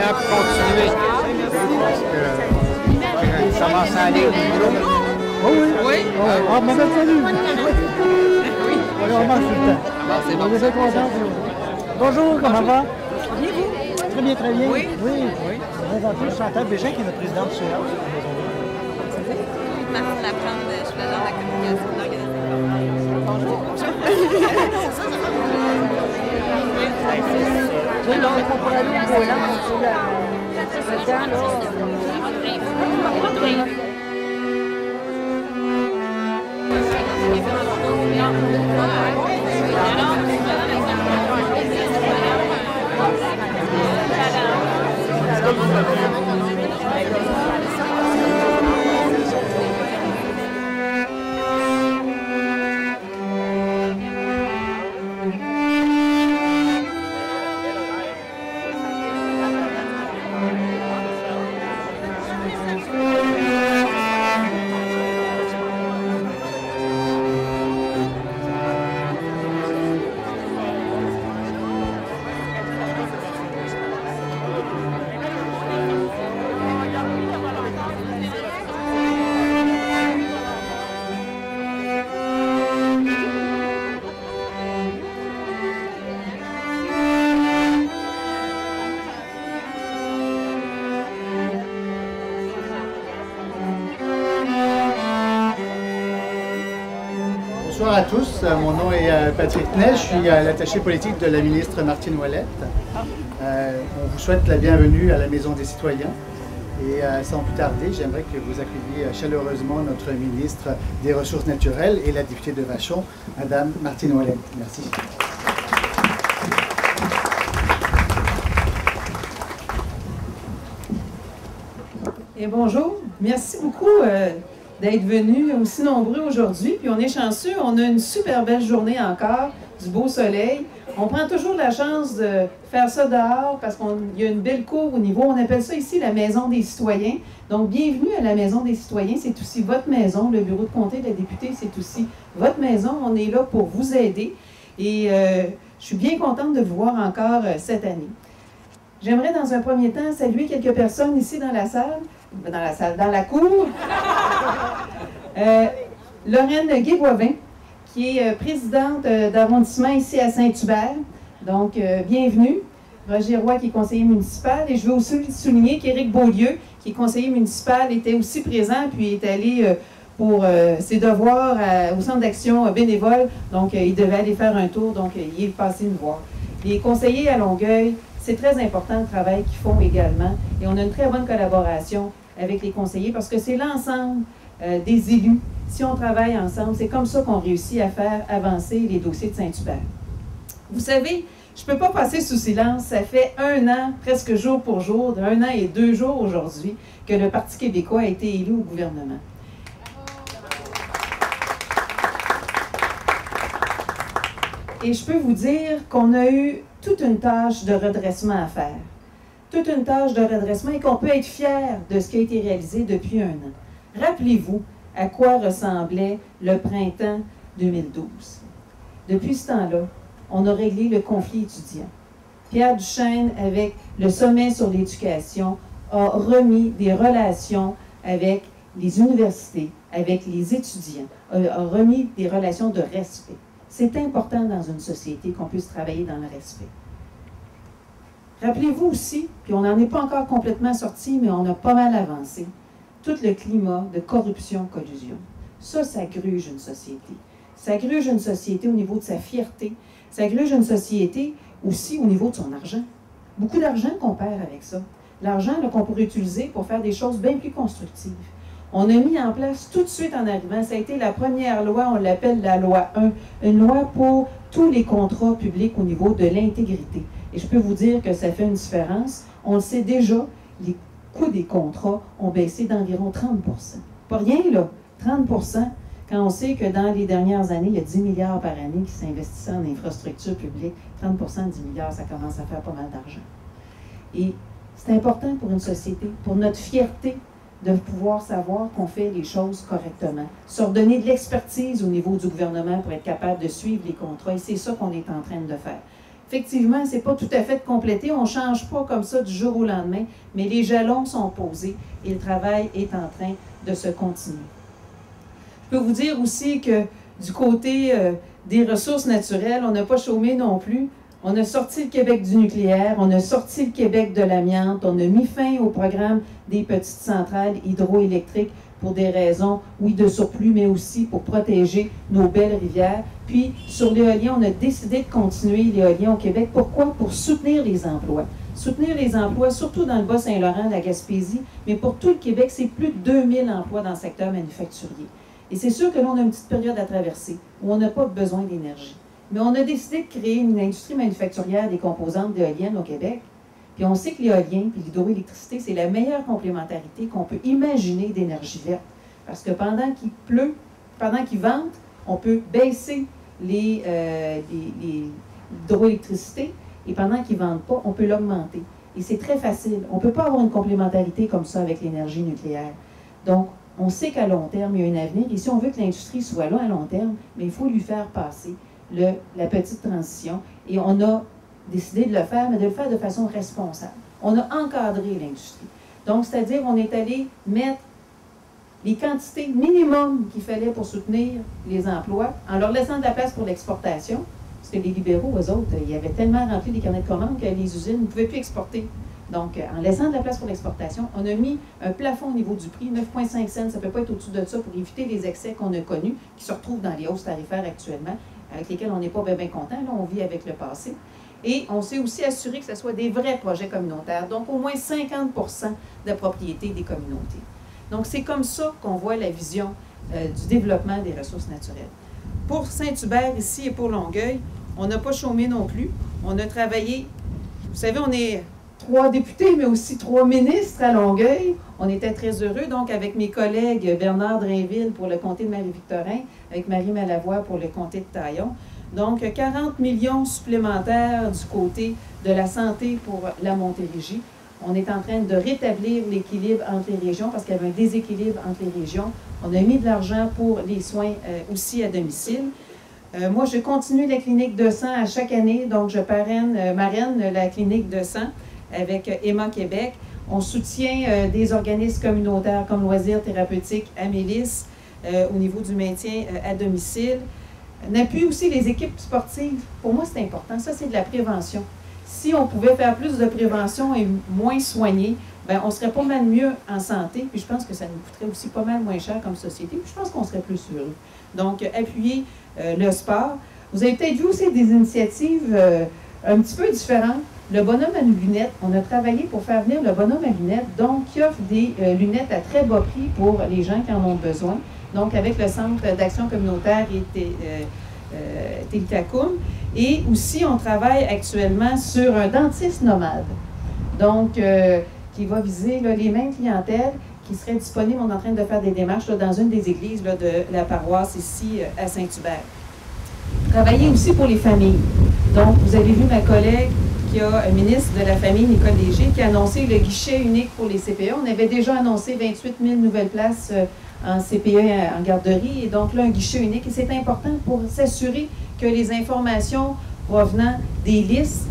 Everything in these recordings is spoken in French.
temps pour continuer. Parce que ça commence à aller au bureau. Oh oui? Oui. Ah, ma belle salut! Oui. Alors, on marche tout le temps. Ah, c'est bon. On est très contents. Bonjour, comment va? Bien vous? Très bien, très bien. Oui. Oui. Présentement, Chantal Bégin, qui est notre présidente du CA. Martine Laprande, je suis l'agent de la communication de l'organisation. Bonjour. Donc, on pourrait aller au volant sur le temps, là. Bonsoir à tous, mon nom est Patrick Ney, je suis l'attaché politique de la ministre Martine Ouellette. On vous souhaite la bienvenue à la Maison des citoyens et sans plus tarder, j'aimerais que vous accueilliez chaleureusement notre ministre des Ressources naturelles et la députée de Vachon, Madame Martine Ouellette. Merci. Et bonjour, merci beaucoup d'être venus aussi nombreux aujourd'hui. Puis on est chanceux, on a une super belle journée encore, du beau soleil. On prend toujours la chance de faire ça dehors parce qu'il y a une belle cour au niveau, on appelle ça ici la Maison des citoyens. Donc bienvenue à la Maison des citoyens, c'est aussi votre maison, le bureau de comté de la députée, c'est aussi votre maison. On est là pour vous aider et je suis bien contente de vous voir encore cette année. J'aimerais dans un premier temps saluer quelques personnes ici dans la salle, dans la cour. Lorraine Guéboivin, qui est présidente d'arrondissement ici à Saint-Hubert. Donc, bienvenue. Roger Roy, qui est conseiller municipal. Et je veux aussi souligner qu'Éric Beaulieu, qui est conseiller municipal, était aussi présent, puis est allé pour ses devoirs au centre d'action bénévole. Donc, il devait aller faire un tour, donc il est passé nous voir. Les conseillers à Longueuil, c'est très important le travail qu'ils font également. Et on a une très bonne collaboration avec les conseillers parce que c'est l'ensemble des élus. Si on travaille ensemble, c'est comme ça qu'on réussit à faire avancer les dossiers de Saint-Hubert. Vous savez, je ne peux pas passer sous silence, ça fait 1 an, presque jour pour jour, 1 an et 2 jours aujourd'hui, que le Parti québécois a été élu au gouvernement. Et je peux vous dire qu'on a eu toute une tâche de redressement à faire. Toute une tâche de redressement et qu'on peut être fier de ce qui a été réalisé depuis 1 an. Rappelez-vous à quoi ressemblait le printemps 2012. Depuis ce temps-là, on a réglé le conflit étudiant. Pierre Duchesne, avec le sommet sur l'éducation, a remis des relations avec les universités, avec les étudiants, a remis des relations de respect. C'est important dans une société qu'on puisse travailler dans le respect. Rappelez-vous aussi, puis on n'en est pas encore complètement sorti, mais on a pas mal avancé, tout le climat de corruption-collusion. Ça gruge une société. Ça gruge une société au niveau de sa fierté. Ça gruge une société aussi au niveau de son argent. Beaucoup d'argent qu'on perd avec ça. L'argent qu'on pourrait utiliser pour faire des choses bien plus constructives. On a mis en place tout de suite en arrivant, ça a été la première loi, on l'appelle la loi 1, une loi pour tous les contrats publics au niveau de l'intégrité. Et je peux vous dire que ça fait une différence. On le sait déjà, les coûts des contrats ont baissé d'environ 30 %. Pas rien, là, 30 % quand on sait que dans les dernières années, il y a 10 milliards par année qui s'investissaient en infrastructures publiques. 30 % de 10 milliards, ça commence à faire pas mal d'argent. Et c'est important pour une société, pour notre fierté, de pouvoir savoir qu'on fait les choses correctement. Se redonner de l'expertise au niveau du gouvernement pour être capable de suivre les contrats. Et c'est ça qu'on est en train de faire. Effectivement, ce n'est pas tout à fait complété, on ne change pas comme ça du jour au lendemain, mais les jalons sont posés et le travail est en train de se continuer. Je peux vous dire aussi que du côté des ressources naturelles, on n'a pas chômé non plus. On a sorti le Québec du nucléaire, on a sorti le Québec de l'amiante, on a mis fin au programme des petites centrales hydroélectriques pour des raisons, oui, de surplus, mais aussi pour protéger nos belles rivières. Puis, sur l'éolien, on a décidé de continuer l'éolien au Québec. Pourquoi? Pour soutenir les emplois. Soutenir les emplois, surtout dans le Bas-Saint-Laurent, la Gaspésie, mais pour tout le Québec, c'est plus de 2000 emplois dans le secteur manufacturier. Et c'est sûr que là, on a une petite période à traverser où on n'a pas besoin d'énergie. Mais on a décidé de créer une industrie manufacturière des composantes d'éoliennes au Québec. Puis on sait que l'éolien et l'hydroélectricité, c'est la meilleure complémentarité qu'on peut imaginer d'énergie verte. Parce que pendant qu'il pleut, pendant qu'il vente, on peut baisser l'hydroélectricité et pendant qu'il ne vente pas, on peut l'augmenter. Et c'est très facile. On ne peut pas avoir une complémentarité comme ça avec l'énergie nucléaire. Donc, on sait qu'à long terme, il y a un avenir. Et si on veut que l'industrie soit là à long terme, mais il faut lui faire passer la petite transition. Et on a décidé de le faire, mais de le faire de façon responsable. On a encadré l'industrie. Donc, c'est-à-dire, on est allé mettre les quantités minimum qu'il fallait pour soutenir les emplois, en leur laissant de la place pour l'exportation, parce que les libéraux, eux autres, ils avaient tellement rempli les carnets de commandes que les usines ne pouvaient plus exporter. Donc, en laissant de la place pour l'exportation, on a mis un plafond au niveau du prix, 9,5 cents, ça ne peut pas être au-dessus de ça pour éviter les excès qu'on a connus, qui se retrouvent dans les hausses tarifaires actuellement, avec lesquelles on n'est pas bien content, là, on vit avec le passé. Et on s'est aussi assuré que ce soit des vrais projets communautaires, donc au moins 50 de propriété des communautés. Donc, c'est comme ça qu'on voit la vision du développement des ressources naturelles. Pour Saint-Hubert, ici, et pour Longueuil, on n'a pas chômé non plus. On a travaillé, vous savez, on est 3 députés, mais aussi 3 ministres à Longueuil. On était très heureux, donc, avec mes collègues Bernard Drainville pour le comté de Marie-Victorin, avec Marie Malavoie pour le comté de Taillon. Donc, 40 millions supplémentaires du côté de la santé pour la Montérégie. On est en train de rétablir l'équilibre entre les régions parce qu'il y avait un déséquilibre entre les régions. On a mis de l'argent pour les soins aussi à domicile. Moi, je continue la clinique de sang à chaque année, donc je marraine la clinique de sang avec Emma Québec. On soutient des organismes communautaires comme Loisirs thérapeutiques Amélis au niveau du maintien à domicile. On appuie aussi les équipes sportives. Pour moi, c'est important. Ça, c'est de la prévention. Si on pouvait faire plus de prévention et moins soigner, bien, on serait pas mal mieux en santé. Puis je pense que ça nous coûterait aussi pas mal moins cher comme société. Puis je pense qu'on serait plus heureux. Donc, appuyer le sport. Vous avez peut-être vu aussi des initiatives un petit peu différentes. Le bonhomme à lunettes, on a travaillé pour faire venir le bonhomme à lunettes, donc qui offre des lunettes à très bas prix pour les gens qui en ont besoin. Donc, avec le Centre d'action communautaire et Télikakoum. Et aussi, on travaille actuellement sur un dentiste nomade. Donc, qui va viser là, les mêmes clientèles qui seraient disponibles. On est en train de faire des démarches là, dans une des églises là, de la paroisse ici à Saint-Hubert. Travailler aussi pour les familles. Donc, vous avez vu ma collègue qui a un ministre de la Famille, Nicole Léger, qui a annoncé le guichet unique pour les CPE. On avait déjà annoncé 28 000 nouvelles places en CPE en garderie, et donc là, un guichet unique. Et c'est important pour s'assurer que les informations provenant des listes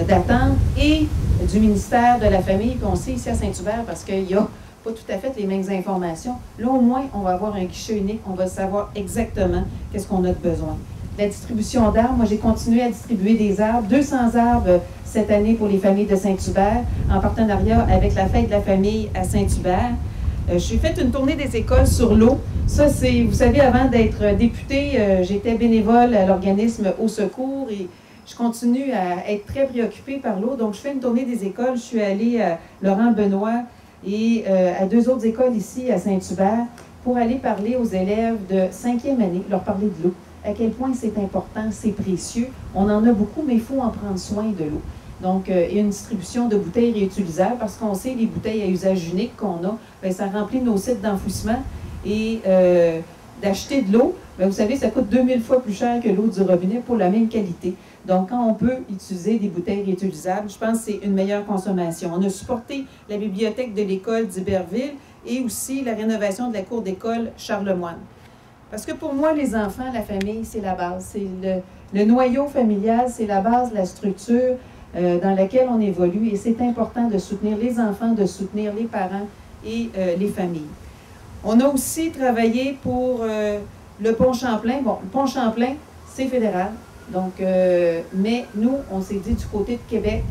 d'attente et du ministère de la Famille, puis on sait ici à Saint-Hubert, parce qu'il n'y a pas tout à fait les mêmes informations, là au moins, on va avoir un guichet unique, on va savoir exactement qu'est-ce qu'on a de besoin. La distribution d'arbres, moi j'ai continué à distribuer des arbres, 200 arbres cette année pour les familles de Saint-Hubert, en partenariat avec la Fête de la Famille à Saint-Hubert. J'ai fait une tournée des écoles sur l'eau. Ça, c'est, vous savez, avant d'être députée, j'étais bénévole à l'organisme Au Secours et je continue à être très préoccupée par l'eau. Donc, je fais une tournée des écoles. Je suis allée à Laurent-Benoît et à 2 autres écoles ici à Saint-Hubert pour aller parler aux élèves de 5e année, leur parler de l'eau. À quel point c'est important, c'est précieux. On en a beaucoup, mais il faut en prendre soin de l'eau. Donc, il y a une distribution de bouteilles réutilisables parce qu'on sait les bouteilles à usage unique qu'on a, bien, ça remplit nos sites d'enfouissement et d'acheter de l'eau, bien, vous savez, ça coûte 2000 fois plus cher que l'eau du robinet pour la même qualité. Donc, quand on peut utiliser des bouteilles réutilisables, je pense que c'est une meilleure consommation. On a supporté la bibliothèque de l'école d'Iberville et aussi la rénovation de la cour d'école Charlemagne. Parce que pour moi, les enfants, la famille, c'est la base. C'est le noyau familial, c'est la base, la structure dans laquelle on évolue. Et c'est important de soutenir les enfants, de soutenir les parents et les familles. On a aussi travaillé pour le pont Champlain. Bon, le pont Champlain, c'est fédéral. Donc, mais nous, on s'est dit du côté de Québec,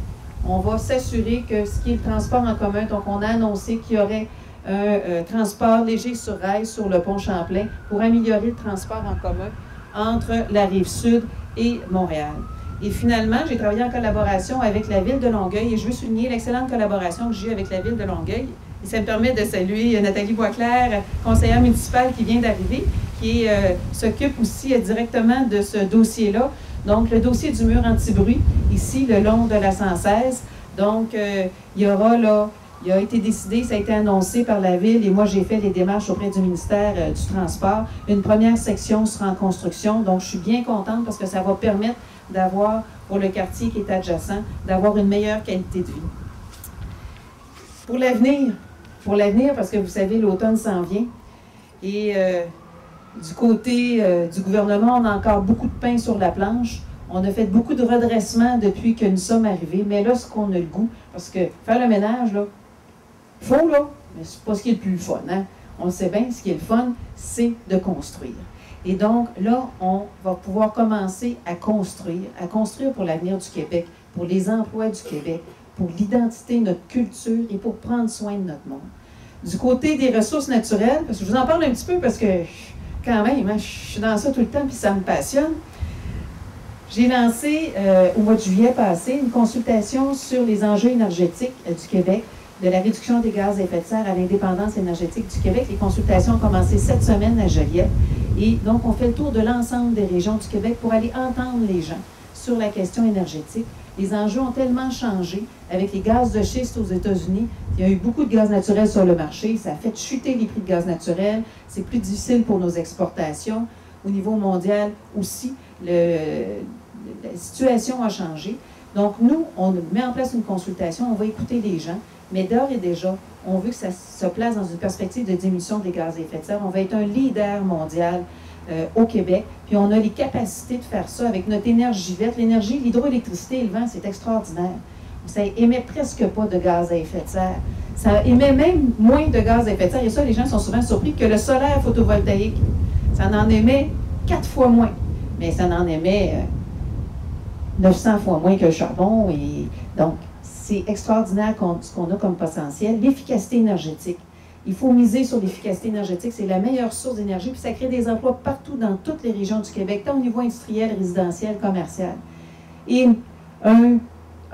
on va s'assurer que ce qui est le transport en commun, donc on a annoncé qu'il y aurait un transport léger sur rail sur le pont Champlain pour améliorer le transport en commun entre la Rive-Sud et Montréal. Et finalement, j'ai travaillé en collaboration avec la Ville de Longueuil et je veux souligner l'excellente collaboration que j'ai eue avec la Ville de Longueuil. Et ça me permet de saluer Nathalie Boisclair, conseillère municipale qui vient d'arriver, qui s'occupe aussi directement de ce dossier-là. Donc, le dossier du mur anti-bruit, ici, le long de la 116. Donc, il y aura là, il a été décidé, ça a été annoncé par la Ville et moi, j'ai fait les démarches auprès du ministère du Transport. Une première section sera en construction, donc je suis bien contente parce que ça va permettre d'avoir, pour le quartier qui est adjacent, d'avoir une meilleure qualité de vie. Pour l'avenir, parce que vous savez, l'automne s'en vient et du côté du gouvernement, on a encore beaucoup de pain sur la planche. On a fait beaucoup de redressements depuis que nous sommes arrivés, mais là, ce qu'on a le goût, parce que faire le ménage, là, faut, là, mais c'est pas ce qui est le plus fun, hein? On le sait bien, ce qui est le fun, c'est de construire. Et donc, là, on va pouvoir commencer à construire pour l'avenir du Québec, pour les emplois du Québec, pour l'identité, notre culture et pour prendre soin de notre monde. Du côté des ressources naturelles, parce que je vous en parle un petit peu parce que, quand même, hein, je suis dans ça tout le temps puis ça me passionne. J'ai lancé au mois de juillet passé une consultation sur les enjeux énergétiques du Québec, de la réduction des gaz à effet de serre à l'indépendance énergétique du Québec. Les consultations ont commencé cette semaine à Joliette. Et donc, on fait le tour de l'ensemble des régions du Québec pour aller entendre les gens sur la question énergétique. Les enjeux ont tellement changé avec les gaz de schiste aux États-Unis. Il y a eu beaucoup de gaz naturel sur le marché. Ça a fait chuter les prix de gaz naturel. C'est plus difficile pour nos exportations. Au niveau mondial aussi, la situation a changé. Donc, nous, on met en place une consultation. On va écouter les gens. Mais d'ores et déjà, on veut que ça se place dans une perspective de diminution des gaz à effet de serre. On va être un leader mondial au Québec. Puis on a les capacités de faire ça avec notre énergie verte. L'énergie, l'hydroélectricité et le vent, c'est extraordinaire. Ça émet presque pas de gaz à effet de serre. Ça émet même moins de gaz à effet de serre. Et ça, les gens sont souvent surpris que le solaire photovoltaïque, ça en émet 4 fois moins. Mais ça en émet 900 fois moins que le charbon. Et donc, c'est extraordinaire ce qu'on a comme potentiel. L'efficacité énergétique. Il faut miser sur l'efficacité énergétique. C'est la meilleure source d'énergie. Puis ça crée des emplois partout dans toutes les régions du Québec, tant au niveau industriel, résidentiel, commercial. Et un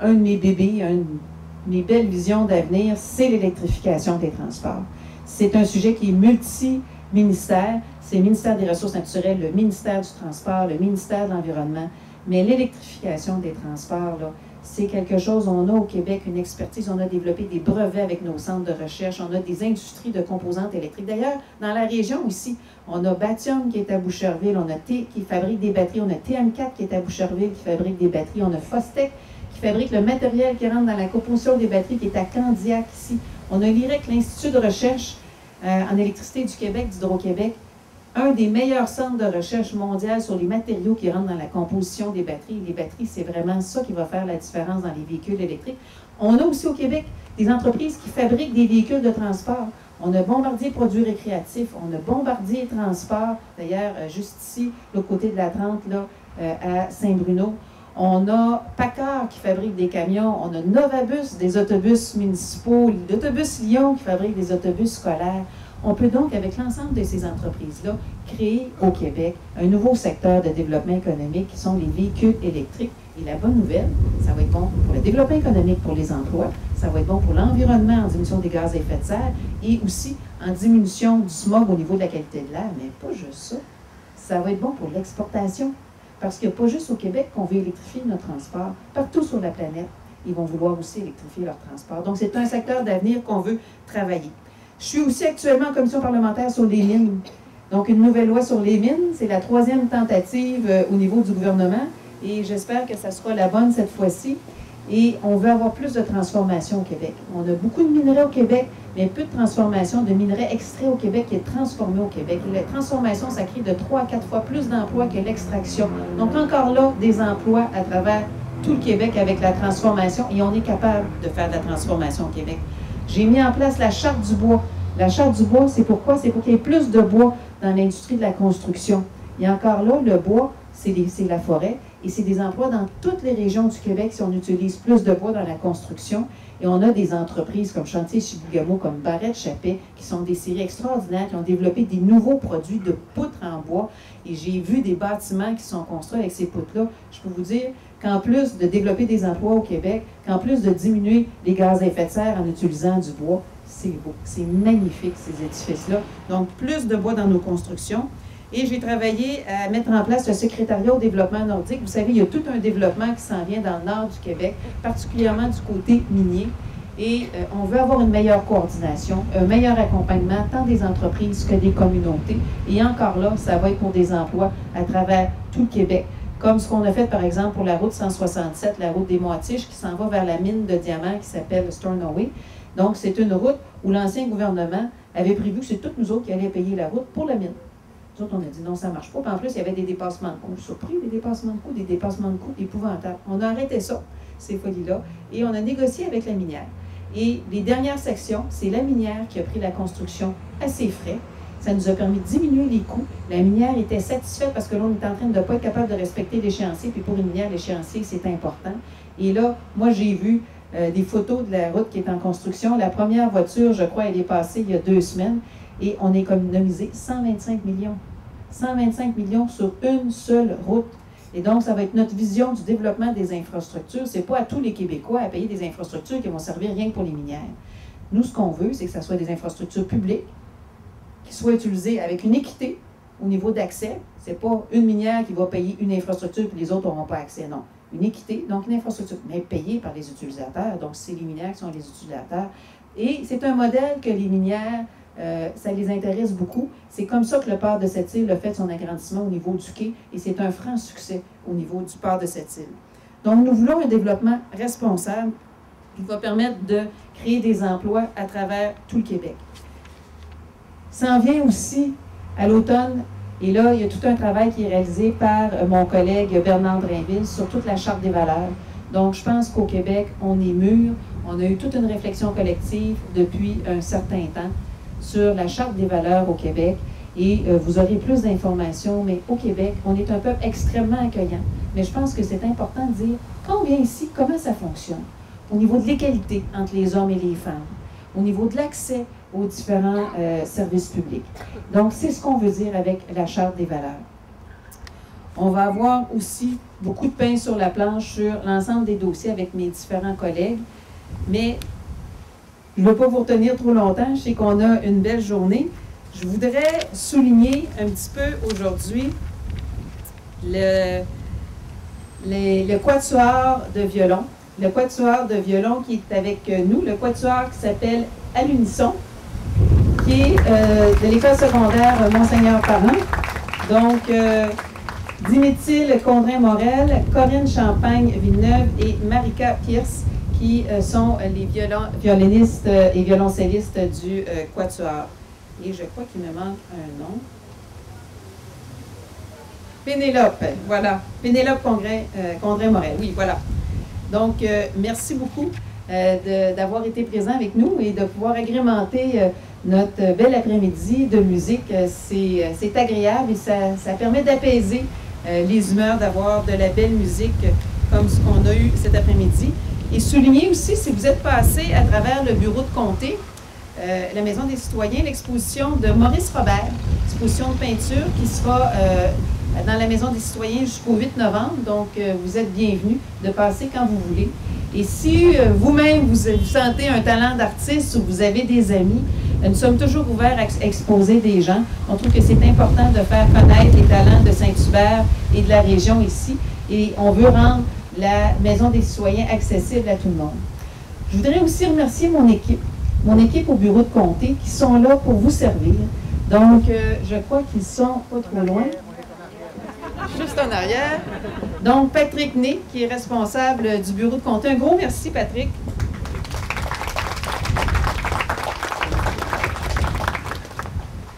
de mes bébés, une de mes belles visions d'avenir, c'est l'électrification des transports. C'est un sujet qui est multi-ministère. C'est le ministère des Ressources naturelles, le ministère du Transport, le ministère de l'Environnement. Mais l'électrification des transports, là, c'est quelque chose, on a au Québec une expertise, on a développé des brevets avec nos centres de recherche, on a des industries de composantes électriques. D'ailleurs, dans la région ici, on a Batium qui est à Boucherville, on a T qui fabrique des batteries, on a TM4 qui est à Boucherville qui fabrique des batteries, on a Fostec qui fabrique le matériel qui rentre dans la composition des batteries qui est à Candiac ici. On a l'IREC, l'Institut de recherche en électricité du Québec, d'Hydro-Québec, un des meilleurs centres de recherche mondial sur les matériaux qui rentrent dans la composition des batteries. Les batteries, c'est vraiment ça qui va faire la différence dans les véhicules électriques. On a aussi au Québec des entreprises qui fabriquent des véhicules de transport. On a Bombardier Produits récréatifs, on a Bombardier Transport, d'ailleurs, juste ici, l'autre côté de la 30, là, à Saint-Bruno. On a Paccard qui fabrique des camions, on a Novabus, des autobus municipaux, l'Autobus Lyon qui fabrique des autobus scolaires. On peut donc, avec l'ensemble de ces entreprises-là, créer au Québec un nouveau secteur de développement économique qui sont les véhicules électriques. Et la bonne nouvelle, ça va être bon pour le développement économique, pour les emplois, ça va être bon pour l'environnement en diminution des gaz à effet de serre et aussi en diminution du smog au niveau de la qualité de l'air. Mais pas juste ça, ça va être bon pour l'exportation. Parce qu'il n'y a pas juste au Québec qu'on veut électrifier notre transport. Partout sur la planète, ils vont vouloir aussi électrifier leur transport. Donc, c'est un secteur d'avenir qu'on veut travailler. Je suis aussi actuellement en commission parlementaire sur les mines. Donc, une nouvelle loi sur les mines, c'est la 3e tentative au niveau du gouvernement et j'espère que ça sera la bonne cette fois-ci. Et on veut avoir plus de transformation au Québec. On a beaucoup de minerais au Québec, mais peu de transformation de minerais extraits au Québec et transformés au Québec. Et la transformation, ça crée de 3 à 4 fois plus d'emplois que l'extraction. Donc encore là, des emplois à travers tout le Québec avec la transformation, et on est capable de faire de la transformation au Québec. J'ai mis en place la charte du bois. La charte du bois, c'est pourquoi? C'est pour qu'il y ait plus de bois dans l'industrie de la construction. Et encore là, le bois, c'est la forêt, et c'est des emplois dans toutes les régions du Québec si on utilise plus de bois dans la construction. Et on a des entreprises comme Chantier Chibougamau, comme Barrette Chappet, qui sont des séries extraordinaires, qui ont développé des nouveaux produits de poutres en bois. Et j'ai vu des bâtiments qui sont construits avec ces poutres-là. Je peux vous dire qu'en plus de développer des emplois au Québec, qu'en plus de diminuer les gaz à effet de serre en utilisant du bois, c'est beau, c'est magnifique ces édifices-là. Donc, plus de bois dans nos constructions. Et j'ai travaillé à mettre en place le secrétariat au développement nordique. Vous savez, il y a tout un développement qui s'en vient dans le nord du Québec, particulièrement du côté minier. Et on veut avoir une meilleure coordination, un meilleur accompagnement, tant des entreprises que des communautés. Et encore là, ça va être pour des emplois à travers tout le Québec. Comme ce qu'on a fait, par exemple, pour la route 167, la route des Moitiches, qui s'en va vers la mine de diamants qui s'appelle Stornoway. Donc, c'est une route où l'ancien gouvernement avait prévu que c'est toutes nous autres qui allions payer la route pour la mine. Nous autres, on a dit non, ça ne marche pas. Puis en plus, il y avait des dépassements de coûts. Je suis surpris, des dépassements de coûts épouvantables. On a arrêté ça, ces folies-là, et on a négocié avec la minière. Et les dernières sections, c'est la minière qui a pris la construction à ses frais. Ça nous a permis de diminuer les coûts. La minière était satisfaite parce que là, on est en train de ne pas être capable de respecter l'échéancier. Puis pour une minière, l'échéancier, c'est important. Et là, moi, j'ai vu des photos de la route qui est en construction. La première voiture, je crois, elle est passée il y a 2 semaines. Et on a économisé 125 millions. 125 millions sur une seule route. Et donc, ça va être notre vision du développement des infrastructures. Ce n'est pas à tous les Québécois à payer des infrastructures qui vont servir rien que pour les minières. Nous, ce qu'on veut, c'est que ce soit des infrastructures publiques qui soient utilisées avec une équité au niveau d'accès. Ce n'est pas une minière qui va payer une infrastructure et les autres n'auront pas accès. Non. Une équité, donc une infrastructure, mais payée par les utilisateurs. Donc, c'est les minières qui sont les utilisateurs. Et c'est un modèle que les minières, ça les intéresse beaucoup. C'est comme ça que le port de Sept-Îles a fait son agrandissement au niveau du quai, et c'est un franc succès au niveau du port de Sept-Îles. Donc, nous voulons un développement responsable qui va permettre de créer des emplois à travers tout le Québec. Ça en vient aussi à l'automne, et là, il y a tout un travail qui est réalisé par mon collègue Bernard Drainville sur toute la Charte des valeurs. Donc, je pense qu'au Québec, on est mûr. On a eu toute une réflexion collective depuis un certain temps sur la Charte des valeurs au Québec, et vous aurez plus d'informations, mais au Québec, on est un peuple extrêmement accueillant. Mais je pense que c'est important de dire, quand on vient ici, comment ça fonctionne? Au niveau de l'égalité entre les hommes et les femmes, au niveau de l'accès aux différents services publics. Donc, c'est ce qu'on veut dire avec la Charte des valeurs. On va avoir aussi beaucoup de pain sur la planche sur l'ensemble des dossiers avec mes différents collègues, mais je ne veux pas vous retenir trop longtemps. Je sais qu'on a une belle journée. Je voudrais souligner un petit peu aujourd'hui le quatuor de violon. Le quatuor de violon qui est avec nous, le quatuor qui s'appelle À l'unisson, qui est de l'école secondaire Monseigneur Parent. Donc, Diméthile Condrin-Morel, Corinne Champagne-Villeneuve et Marika Pierce, qui sont les violonistes et violoncellistes du quatuor. Et je crois qu'il me manque un nom. Pénélope, voilà. Pénélope Condrin-Morel, oui, voilà. Donc, merci beaucoup d'avoir été présent avec nous et de pouvoir agrémenter notre bel après-midi de musique. C'est agréable et ça permet d'apaiser les humeurs, d'avoir de la belle musique comme ce qu'on a eu cet après-midi. Et souligner aussi, si vous êtes passé à travers le bureau de comté, la Maison des citoyens, l'exposition de Maurice Robert, exposition de peinture qui sera dans la Maison des citoyens jusqu'au 8 novembre. Donc, vous êtes bienvenus de passer quand vous voulez. Et si vous-même, vous sentez un talent d'artiste ou vous avez des amis, nous sommes toujours ouverts à exposer des gens. On trouve que c'est important de faire connaître les talents de Saint-Hubert et de la région ici. Et on veut rendre la Maison des citoyens accessible à tout le monde. Je voudrais aussi remercier mon équipe au bureau de comté qui sont là pour vous servir. Donc, je crois qu'ils sont pas trop loin. Juste en arrière. Donc, Patrick Ney, qui est responsable du bureau de comté. Un gros merci, Patrick.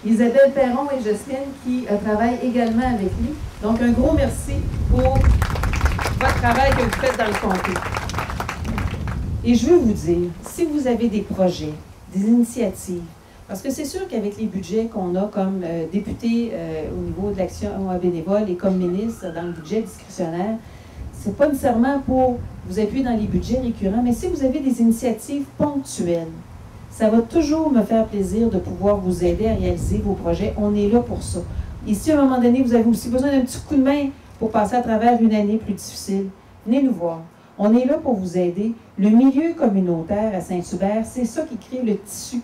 Isabelle Perron et Jocelyne qui travaillent également avec lui. Donc, un gros merci pour votre travail que vous faites dans le comté. Et je veux vous dire, si vous avez des projets, des initiatives, parce que c'est sûr qu'avec les budgets qu'on a comme député au niveau de l'action bénévole et comme ministre dans le budget discrétionnaire, c'est pas nécessairement pour vous appuyer dans les budgets récurrents, mais si vous avez des initiatives ponctuelles, ça va toujours me faire plaisir de pouvoir vous aider à réaliser vos projets. On est là pour ça. Et si à un moment donné, vous avez aussi besoin d'un petit coup de main pour passer à travers une année plus difficile, venez nous voir. On est là pour vous aider. Le milieu communautaire à Saint-Hubert, c'est ça qui crée le tissu.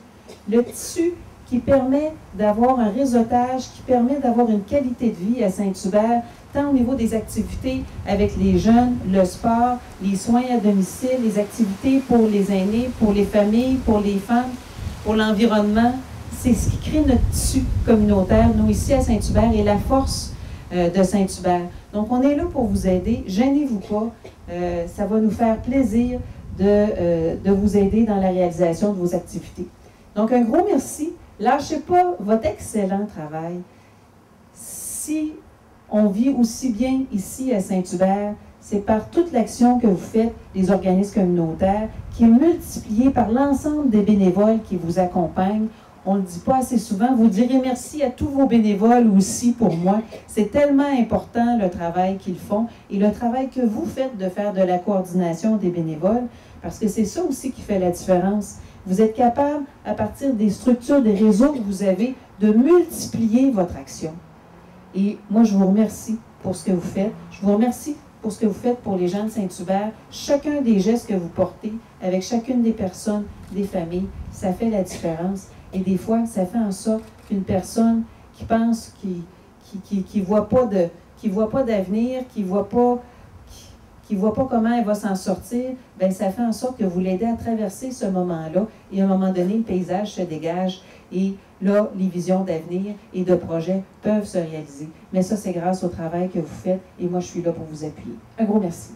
Le tissu qui permet d'avoir un réseautage, qui permet d'avoir une qualité de vie à Saint-Hubert, tant au niveau des activités avec les jeunes, le sport, les soins à domicile, les activités pour les aînés, pour les familles, pour les femmes, pour l'environnement. C'est ce qui crée notre tissu communautaire, nous ici à Saint-Hubert, et la force de Saint-Hubert. Donc, on est là pour vous aider. Gênez-vous pas. Ça va nous faire plaisir de vous aider dans la réalisation de vos activités. Donc, un gros merci. Lâchez pas votre excellent travail. Si on vit aussi bien ici à Saint-Hubert, c'est par toute l'action que vous faites, les organismes communautaires, qui est multipliée par l'ensemble des bénévoles qui vous accompagnent. On ne le dit pas assez souvent. Vous direz merci à tous vos bénévoles aussi pour moi. C'est tellement important le travail qu'ils font et le travail que vous faites de faire de la coordination des bénévoles, parce que c'est ça aussi qui fait la différence. Vous êtes capable, à partir des structures, des réseaux que vous avez, de multiplier votre action. Et moi, je vous remercie pour ce que vous faites. Je vous remercie pour ce que vous faites pour les gens de Saint-Hubert. Chacun des gestes que vous portez avec chacune des personnes, des familles, ça fait la différence. Et des fois, ça fait en sorte qu'une personne qui pense, qui voit pas d'avenir, qui voit pas comment elle va s'en sortir, bien, ça fait en sorte que vous l'aidez à traverser ce moment-là. Et à un moment donné, le paysage se dégage et là, les visions d'avenir et de projets peuvent se réaliser. Mais ça, c'est grâce au travail que vous faites et moi, je suis là pour vous appuyer. Un gros merci.